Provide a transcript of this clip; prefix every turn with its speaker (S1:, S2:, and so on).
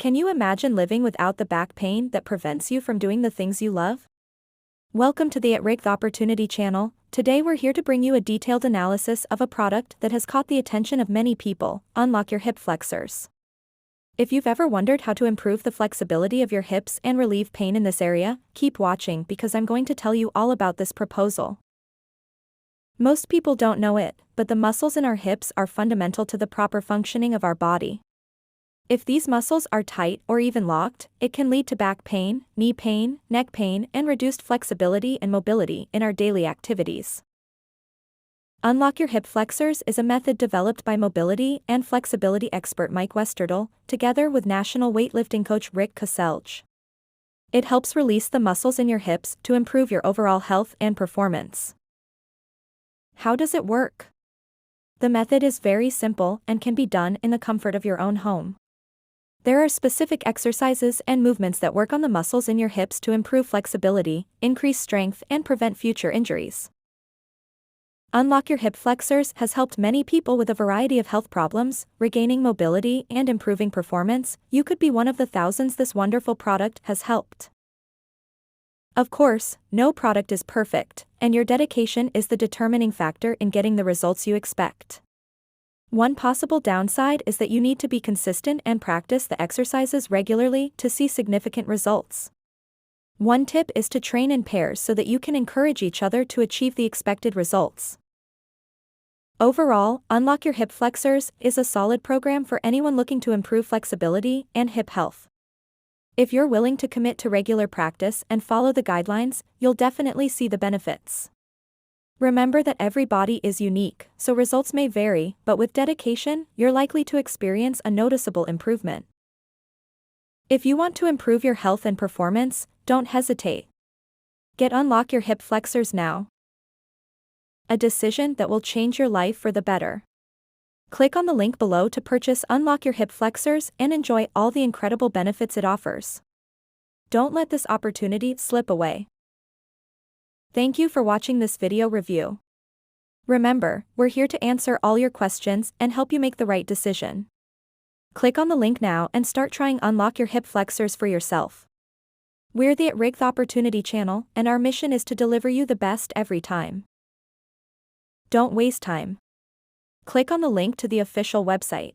S1: Can you imagine living without the back pain that prevents you from doing the things you love? Welcome to the At Risk Opportunity channel. Today we're here to bring you a detailed analysis of a product that has caught the attention of many people, Unlock Your Hip Flexors. If you've ever wondered how to improve the flexibility of your hips and relieve pain in this area, keep watching because I'm going to tell you all about this proposal. Most people don't know it, but the muscles in our hips are fundamental to the proper functioning of our body. If these muscles are tight or even locked, it can lead to back pain, knee pain, neck pain, and reduced flexibility and mobility in our daily activities. Unlock Your Hip Flexors is a method developed by mobility and flexibility expert Mike Westerdahl, together with national weightlifting coach Rick Caselj. It helps release the muscles in your hips to improve your overall health and performance. How does it work? The method is very simple and can be done in the comfort of your own home. There are specific exercises and movements that work on the muscles in your hips to improve flexibility, increase strength, and prevent future injuries. Unlock Your Hip Flexors has helped many people with a variety of health problems, regaining mobility and improving performance. You could be one of the thousands this wonderful product has helped. Of course, no product is perfect, and your dedication is the determining factor in getting the results you expect. One possible downside is that you need to be consistent and practice the exercises regularly to see significant results. One tip is to train in pairs so that you can encourage each other to achieve the expected results. Overall, Unlock Your Hip Flexors is a solid program for anyone looking to improve flexibility and hip health. If you're willing to commit to regular practice and follow the guidelines, you'll definitely see the benefits. Remember that every body is unique, so results may vary, but with dedication, you're likely to experience a noticeable improvement. If you want to improve your health and performance, don't hesitate. Get Unlock Your Hip Flexors now. A decision that will change your life for the better. Click on the link below to purchase Unlock Your Hip Flexors and enjoy all the incredible benefits it offers. Don't let this opportunity slip away. Thank you for watching this video review. Remember, we're here to answer all your questions and help you make the right decision. Click on the link now and start trying Unlock Your Hip Flexors for yourself. We're the At Risk Opportunity channel, and our mission is to deliver you the best every time. Don't waste time. Click on the link to the official website.